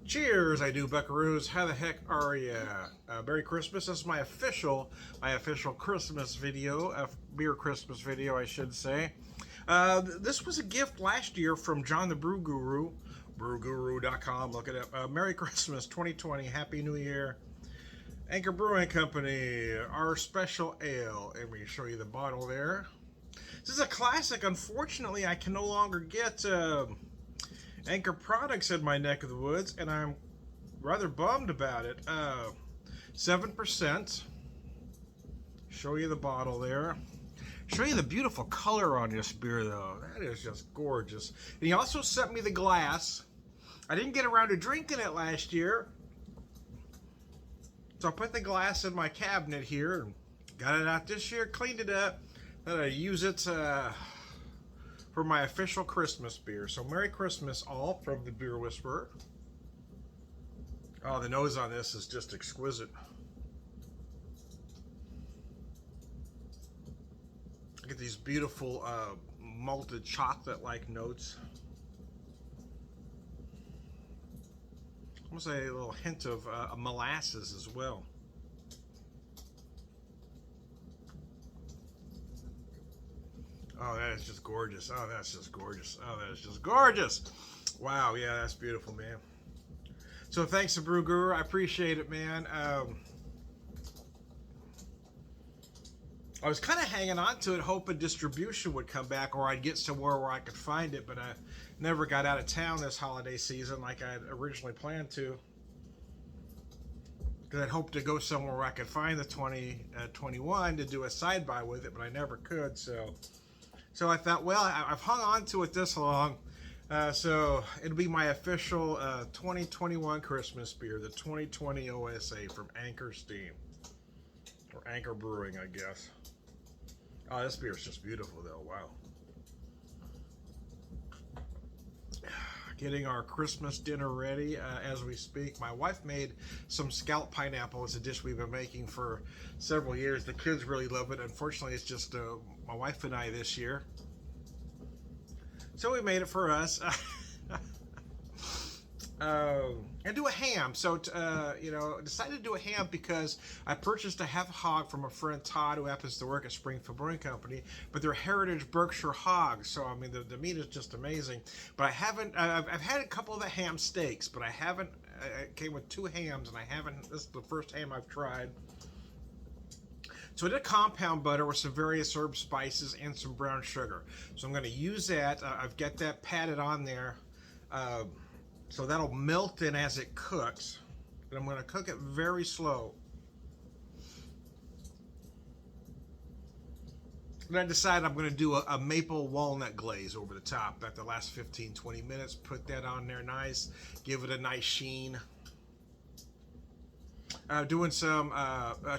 Cheers, I do buckaroos. How the heck are ya? Merry Christmas. This is my official Christmas video, beer Christmas video, I should say. This was a gift last year from John the Bruguru, bruguru.com. Look it up. Merry Christmas 2020. Happy New Year. Anchor Brewing Company, our special ale. Let me show you the bottle there. This is a classic. Unfortunately, I can no longer get Anchor products in my neck of the woods, and I'm rather bummed about it. 7%. Show you the bottle there. Show you the beautiful color on this beer, though. That is just gorgeous. And he also sent me the glass. I didn't get around to drinking it last year, so I put the glass in my cabinet here and got it out this year, cleaned it up, then I use it for my official Christmas beer. So Merry Christmas all from the Beer Whisperer. Oh, the nose on this is just exquisite. Get these beautiful malted chocolate-like notes. Almost a little hint of molasses as well. Oh, that is just gorgeous. Oh, that's just gorgeous. Oh, that is just gorgeous. Wow, yeah, that's beautiful, man. So thanks to Bruguru. I appreciate it, man. I was kind of hanging on to it, hoping distribution would come back or I'd get somewhere where I could find it, but I never got out of town this holiday season like I had originally planned to. Because I'd hoped to go somewhere where I could find the 2021 to do a side-by with it, but I never could, So I thought, well, I've hung on to it this long, so it'll be my official 2021 Christmas beer, the 2020 OSA from Anchor Steam, or Anchor Brewing, I guess. Oh, this beer is just beautiful, though. Wow. Getting our Christmas dinner ready as we speak. My wife made some scalloped pineapple. It's a dish we've been making for several years. The kids really love it. Unfortunately, it's just my wife and I this year. So we made it for us. And do a ham. So, decided to do a ham because I purchased a half hog from a friend, Todd, who happens to work at Springfield Brewing Company, but they're heritage Berkshire hogs. So, I mean, the meat is just amazing. But I haven't, I've had a couple of the ham steaks, but I haven't, it came with 2 hams, and I haven't, this is the first ham I've tried. So I did compound butter with some various herb spices and some brown sugar. So I'm going to use that. I've got that patted on there. So that'll melt in as it cooks. And I'm going to cook it very slow. And I decided I'm going to do a maple walnut glaze over the top. About the last 15-20 minutes, put that on there nice. Give it a nice sheen. Doing some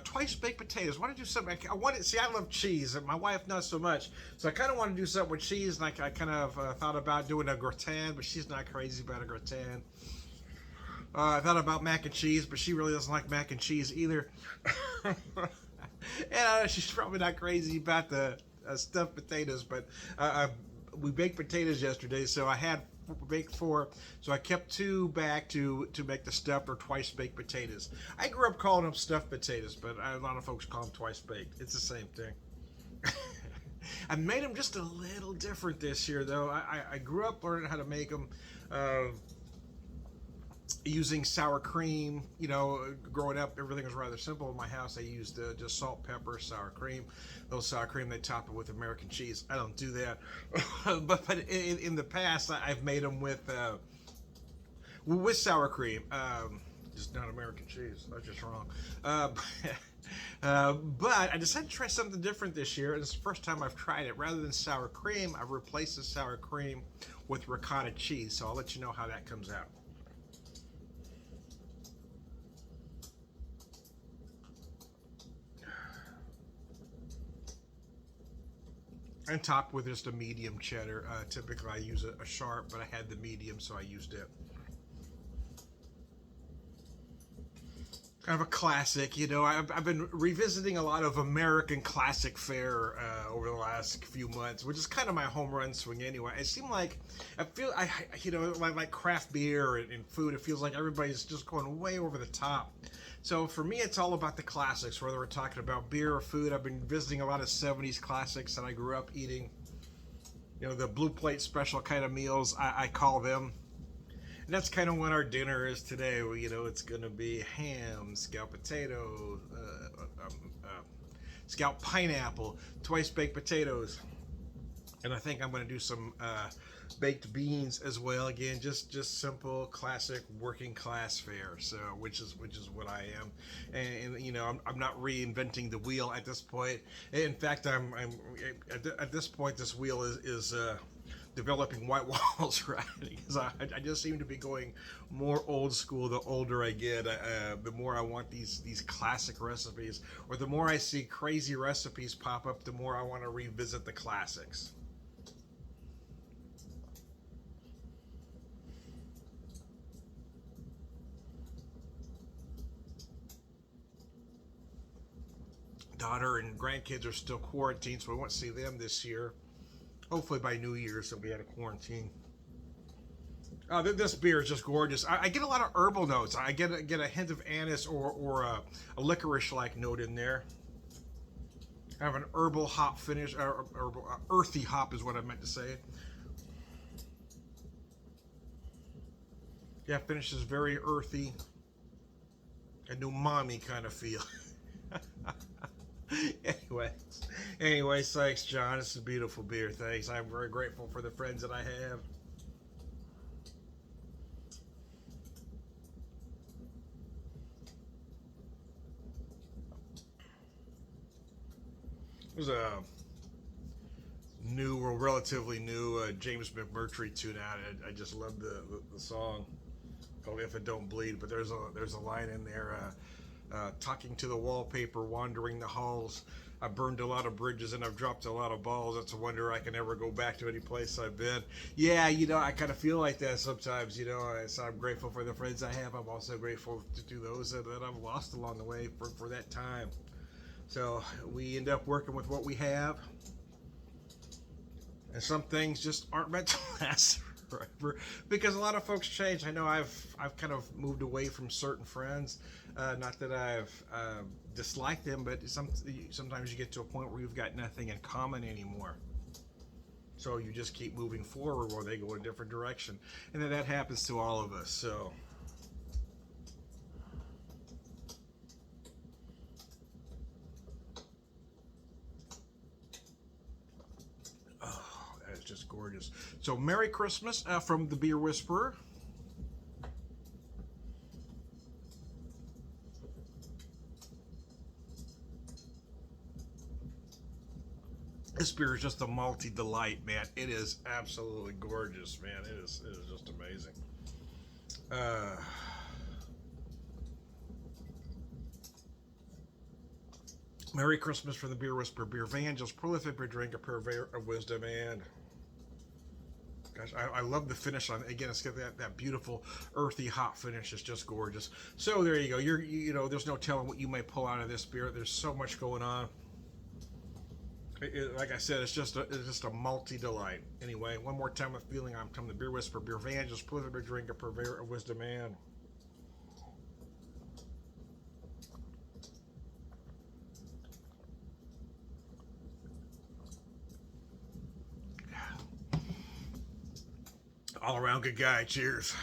twice baked potatoes. I want to do something. I love cheese, and my wife not so much. So I kind of want to do something with cheese, and I kind of thought about doing a gratin, but she's not crazy about a gratin. I thought about mac and cheese, but she really doesn't like mac and cheese either. And she's probably not crazy about the stuffed potatoes, but we baked potatoes yesterday, so I had baked 4, so I kept 2 back to make the stuffed or twice baked potatoes. I grew up calling them stuffed potatoes, but a lot of folks call them twice baked. It's the same thing. I made them just a little different this year, though. I grew up learning how to make them using sour cream. Growing up, everything was rather simple in my house. I used just salt, pepper, sour cream. Those sour cream, they top it with American cheese. I don't do that. but in the past, I've made them with sour cream. Just not American cheese. That's just wrong. But I decided to try something different this year. It's the first time I've tried it. Rather than sour cream, I've replaced the sour cream with ricotta cheese. So I'll let you know how that comes out. And topped with just a medium cheddar. Typically I use a sharp, but I had the medium, so I used it. kind of a classic. You know, I've been revisiting a lot of American classic fare over the last few months, which is kind of my home run swing anyway. It seemed like you know, like craft beer and food. It feels like everybody's just going way over the top. So for me, it's all about the classics. Whether we're talking about beer or food, I've been visiting a lot of '70s classics that I grew up eating. You know, the blue plate special kind of meals, I call them. And that's kind of what our dinner is today. You know, it's going to be ham, scalloped potato, scalloped pineapple, twice baked potatoes, and I think I'm going to do some baked beans as well. Again, just simple, classic working class fare. So, which is what I am, and you know, I'm not reinventing the wheel at this point. In fact, I'm at this point, this wheel is developing white walls, right? Because I just seem to be going more old school the older I get. The more I want these classic recipes, or the more I see crazy recipes pop up, the more I want to revisit the classics. Daughter and grandkids are still quarantined, so we won't see them this year. Hopefully by New Year's they'll be out of quarantine. This beer is just gorgeous. I get a lot of herbal notes. I get a hint of anise or a licorice-like note in there. I have an herbal hop finish, herbal, earthy hop is what I meant to say. Yeah, finish is very earthy, an umami kind of feel. anyway, thanks, John. It's a beautiful beer. Thanks. I'm very grateful for the friends that I have. There's a new, or relatively new, James McMurtry tune out. I just love the song called "If It Don't Bleed." But there's a line in there, talking to the wallpaper, wandering the halls. I burned a lot of bridges and I've dropped a lot of balls. It's a wonder I can ever go back to any place I've been. Yeah, you know, I kind of feel like that sometimes. You know, so I'm grateful for the friends I have. I'm also grateful to those that I've lost along the way for that time. So we end up working with what we have, and some things just aren't meant to last forever because a lot of folks change. I know I've kind of moved away from certain friends. Not that I've disliked them, but sometimes you get to a point where you've got nothing in common anymore. So you just keep moving forward while they go in a different direction, and then that happens to all of us. So. Oh, that's just gorgeous. So, Merry Christmas from the Beer Whisperer. This beer is just a malty delight, man. It is absolutely gorgeous, man. It is just amazing. Uh, Merry Christmas from the Beer Whisperer Beer Van, just prolific beer drinker, purveyor of wisdom, and gosh, I love the finish on. Again, it's got that beautiful earthy hop finish. It's just gorgeous. So there you go. You know, there's no telling what you may pull out of this beer. There's so much going on. Like I said, it's just a multi delight. Anyway, one more time with feeling. I'm Tom the Beer Whisperer, Beer Van, just prolific beer drinker, purveyor of wisdom, and all around good guy. Cheers.